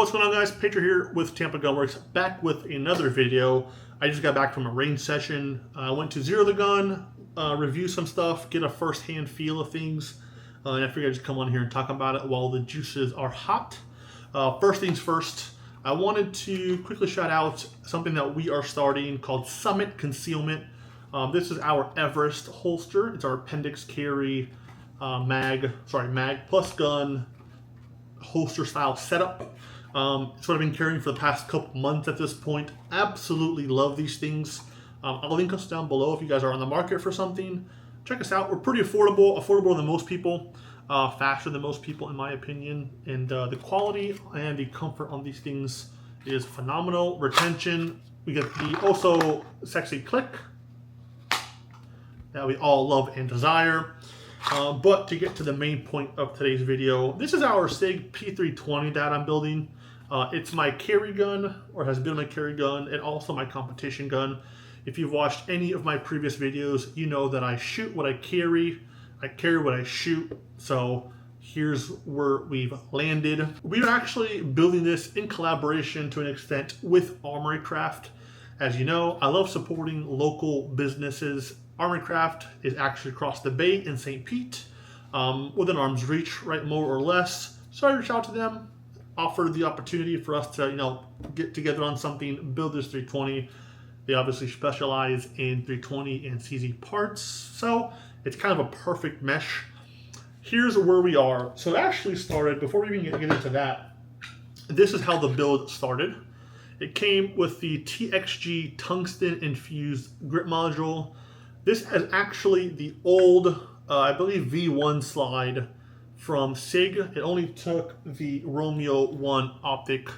What's going on, guys? Patriot here with Tampa Gunworks, back with another video. I just got back from a range session. I went to zero the gun, review some stuff, get a first-hand feel of things, and I figured I'd just come on here and talk about it while the juices are hot. First things first, I wanted to quickly shout out something that we are starting called Summit Concealment. This is our Everest holster. It's our appendix carry mag plus gun holster style setup. It's what I've been carrying for the past couple months at this point. Absolutely love these things. I'll link us down below if you guys are on the market for something. Check us out. We're pretty affordable than most people, faster than most people in my opinion, and the quality and the comfort on these things is phenomenal. Retention, we get the also sexy click that we all love and desire. But to get to the main point of today's video, this is our SIG P320 that I'm building. It's my carry gun, or has been my carry gun, and also my competition gun. If you've watched any of my previous videos, you know that I shoot what I carry what I shoot. So here's where we've landed. We're actually building this in collaboration to an extent with Armory Craft. As you know, I love supporting local businesses. Armory Craft is actually across the bay in St. Pete, within arm's reach, right, more or less. So I reached out to them, offered the opportunity for us to, get together on something, build this 320. They obviously specialize in 320 and CZ parts, so it's kind of a perfect mesh. Here's where we are. So it actually started, before we even get into that, this is how the build started. It came with the TXG tungsten infused grip module. This is actually the old, I believe, V1 slide from SIG. It only took the Romeo 1 optic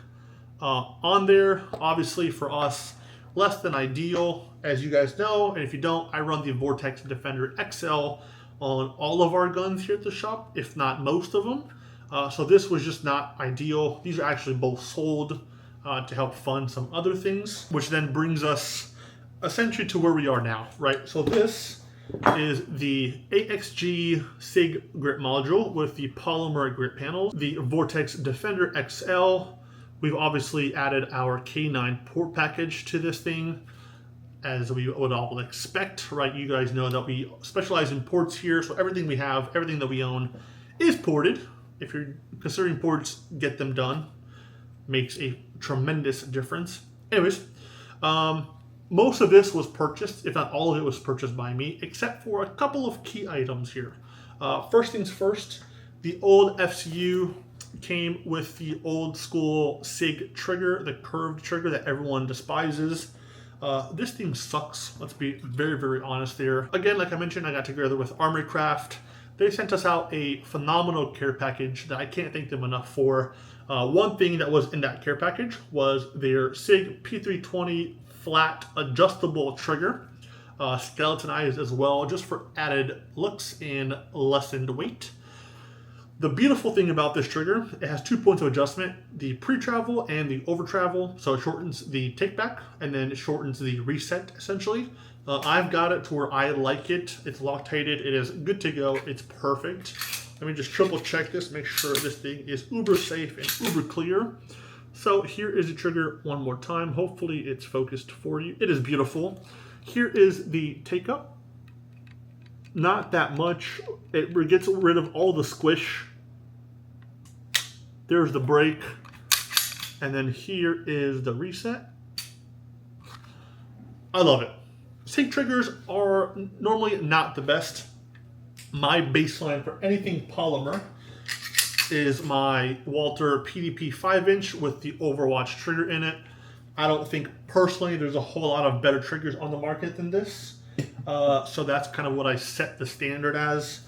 on there. Obviously, for us, less than ideal, as you guys know. And if you don't, I run the Vortex Defender XL on all of our guns here at the shop, if not most of them. So this was just not ideal. These are actually both sold to help fund some other things, which then brings us essentially to where we are now, right? So this is the AXG SIG grip module with the polymer grip panels, the Vortex Defender XL. We've obviously added our K9 port package to this thing, as we would all expect, right? You guys know that we specialize in ports here, so everything we have, everything that we own is ported. If you're considering ports, get them done. Makes a tremendous difference. Anyways, most of this was purchased, if not all of it was purchased by me, except for a couple of key items here. First things first, the old FCU came with the old school SIG trigger, the curved trigger that everyone despises. This thing sucks, let's be very, very honest there. Again, like I mentioned, I got together with Armory Craft. They sent us out a phenomenal care package that I can't thank them enough for. One thing that was in that care package was their SIG P320 flat adjustable trigger, skeletonized as well, just for added looks and lessened weight. The beautiful thing about this trigger, it has 2 points of adjustment, the pre-travel and the over-travel. So it shortens the take-back and then it shortens the reset, essentially. I've got it to where I like it. It's Loctated, it is good to go, it's perfect. Let me just triple check this, make sure this thing is uber safe and uber clear. So here is the trigger one more time. Hopefully it's focused for you. It is beautiful. Here is the Takeup. Not that much. It gets rid of all the squish. There's the break. And then here is the reset. I love it. SIG triggers are normally not the best. My baseline for anything polymer is my Walter PDP 5-inch with the Overwatch trigger in it. I don't think personally there's a whole lot of better triggers on the market than this. So that's kind of what I set the standard as.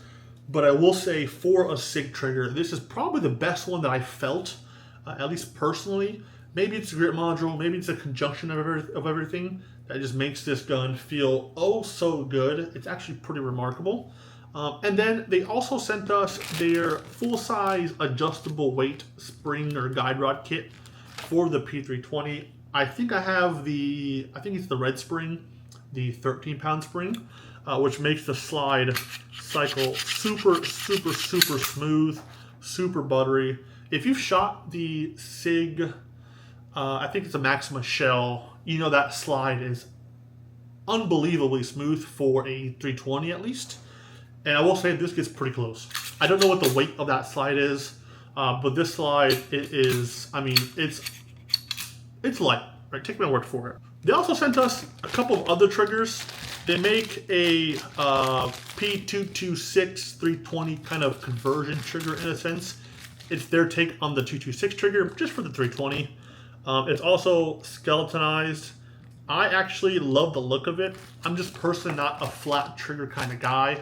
But I will say, for a SIG trigger, this is probably the best one that I felt, at least personally. Maybe it's the grip module, maybe it's a conjunction of everything that just makes this gun feel oh so good. It's actually pretty remarkable. And then they also sent us their full-size adjustable weight spring or guide rod kit for the P320. I think I have I think it's the red spring, the 13-pound spring, which makes the slide cycle super, super, super smooth, super buttery. If you've shot the SIG, I think it's a Maxima shell, you know that slide is unbelievably smooth for a 320 at least. And I will say this gets pretty close. I don't know what the weight of that slide is, but this slide, it is, I mean, it's light, right? Take my word for it. They also sent us a couple of other triggers. They make a P320 320 kind of conversion trigger in a sense. It's their take on the 226 trigger, just for the 320. It's also skeletonized. I actually love the look of it. I'm just personally not a flat trigger kind of guy.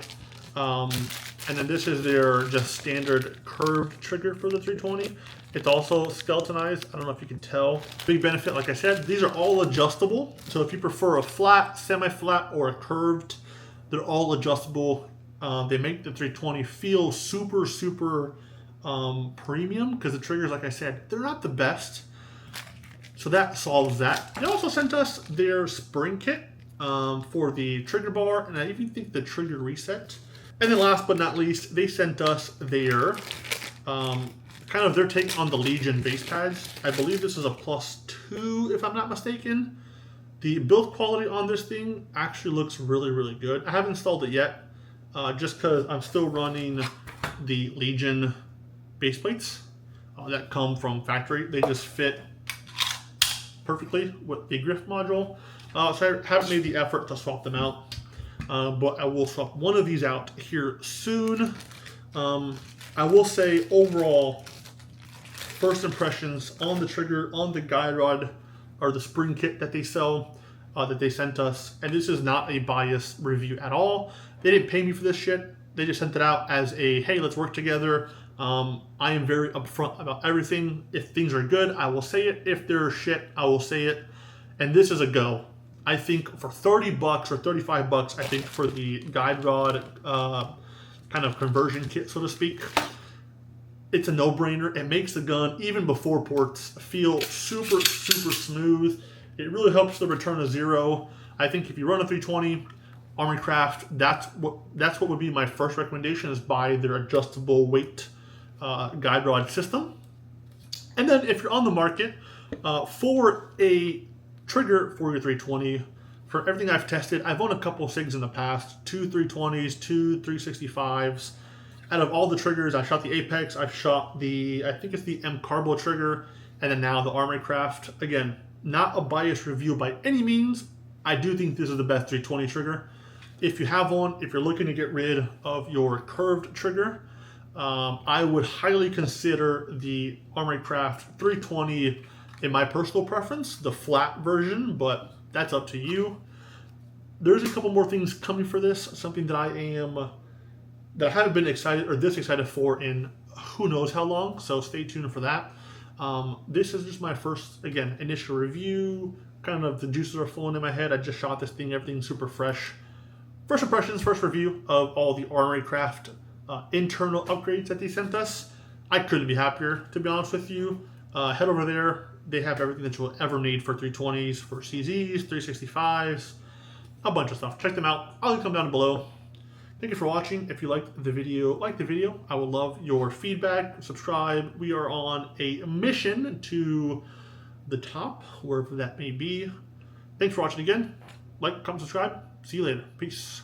And then this is their just standard curved trigger for the 320. It's also skeletonized. I don't know if you can tell. Big benefit, like I said, these are all adjustable. So if you prefer a flat, semi-flat, or a curved, they're all adjustable. They make the 320 feel super, super premium because the triggers, like I said, they're not the best. So that solves that. They also sent us their spring kit for the trigger bar, and I even think the trigger reset. And then last but not least, they sent us their kind of their take on the Legion base pads. I believe this is a +2, if I'm not mistaken. The build quality on this thing actually looks really, really good. I haven't installed it yet, just because I'm still running the Legion base plates that come from factory. They just fit perfectly with the grift module. So I haven't made the effort to swap them out. But I will swap one of these out here soon. I will say overall, first impressions on the trigger, on the guide rod, or the spring kit that they sell, that they sent us. And this is not a biased review at all. They didn't pay me for this shit. They just sent it out as a, hey, let's work together. I am very upfront about everything. If things are good, I will say it. If they're shit, I will say it. And this is a go. I think for 30 bucks or 35 bucks, I think for the guide rod kind of conversion kit, so to speak, it's a no-brainer. It makes the gun, even before ports, feel super, super smooth. It really helps the return to zero. I think if you run a 320, Armory Craft, that's what would be my first recommendation, is buy their adjustable weight guide rod system. And then if you're on the market for a trigger for your 320, for everything I've tested, I've owned a couple of SIGs in the past, 2 320s, 2 365s. Out of all the triggers, I shot the Apex, I've shot the, I think it's the M Carbo trigger, and then now the Armory Craft. Again, not a biased review by any means. I do think this is the best 320 trigger. If you have one, if you're looking to get rid of your curved trigger, I would highly consider the Armory Craft 320 in my personal preference, the flat version, but that's up to you. There's a couple more things coming for this, something that I haven't been excited or this excited for in who knows how long, so stay tuned for that. This is just my first, again, initial review, kind of the juices are flowing in my head. I just shot this thing, everything's super fresh. First impressions, first review of all the Armory Craft internal upgrades that they sent us. I couldn't be happier, to be honest with you. Head over there. They have everything that you'll ever need for 320s, for CZs, 365s, a bunch of stuff. Check them out. I'll link them down below. Thank you for watching. If you liked the video, I would love your feedback. Subscribe. We are on a mission to the top, wherever that may be. Thanks for watching again. Like, comment, subscribe. See you later. Peace.